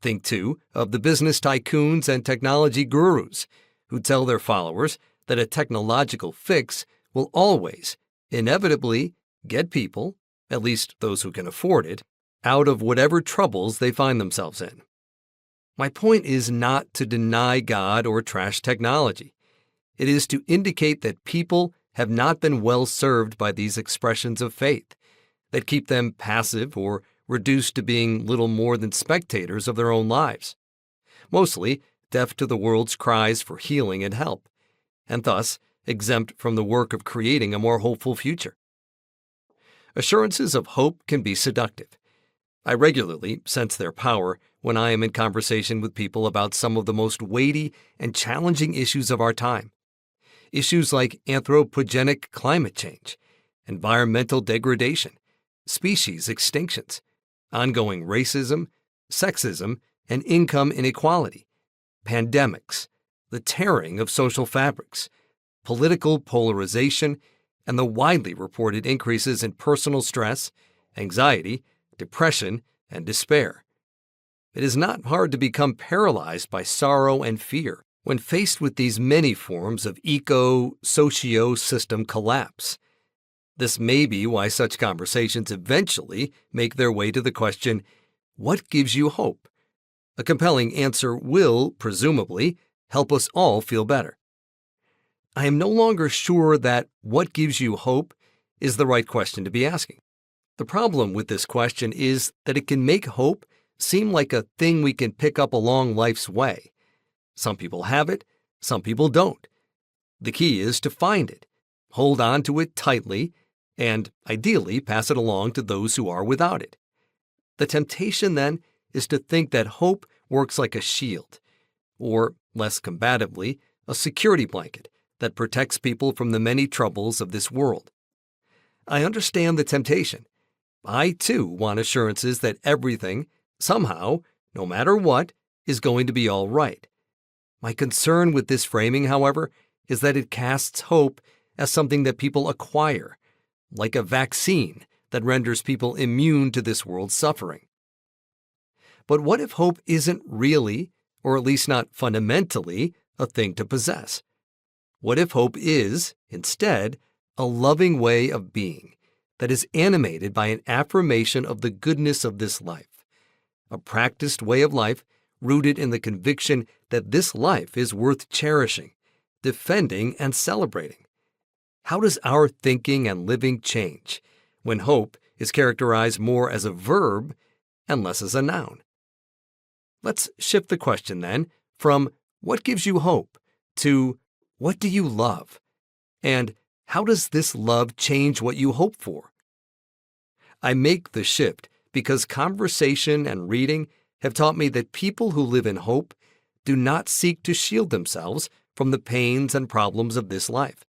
Think, too, of the business tycoons and technology gurus who tell their followers that a technological fix will always, inevitably, get people, at least those who can afford it, out of whatever troubles they find themselves in. My point is not to deny God or trash technology. It is to indicate that people have not been well served by these expressions of faith that keep them passive or reduced to being little more than spectators of their own lives, mostly deaf to the world's cries for healing and help, and thus exempt from the work of creating a more hopeful future. Assurances of hope can be seductive. I regularly sense their power when I am in conversation with people about some of the most weighty and challenging issues of our time. Issues like anthropogenic climate change, environmental degradation, species extinctions, ongoing racism, sexism, and income inequality, pandemics, the tearing of social fabrics, political polarization, and the widely reported increases in personal stress, anxiety, depression, and despair. It is not hard to become paralyzed by sorrow and fear when faced with these many forms of eco-socio-system collapse. This may be why such conversations eventually make their way to the question, what gives you hope? A compelling answer will, presumably, help us all feel better. I am no longer sure that what gives you hope is the right question to be asking. The problem with this question is that it can make hope seem like a thing we can pick up along life's way. Some people have it, some people don't. The key is to find it, hold on to it tightly, and ideally pass it along to those who are without it. The temptation, then, is to think that hope works like a shield, or, less combatively, a security blanket that protects people from the many troubles of this world. I understand the temptation. I, too, want assurances that everything, somehow, no matter what, is going to be all right. My concern with this framing, however, is that it casts hope as something that people acquire, like a vaccine that renders people immune to this world's suffering. But what if hope isn't really, or at least not fundamentally, a thing to possess? What if hope is, instead, a loving way of being that is animated by an affirmation of the goodness of this life, a practiced way of life rooted in the conviction that this life is worth cherishing, defending, and celebrating? How does our thinking and living change when hope is characterized more as a verb and less as a noun? Let's shift the question, then, from what gives you hope to what do you love? And how does this love change what you hope for? I make the shift because conversation and reading have taught me that people who live in hope do not seek to shield themselves from the pains and problems of this life.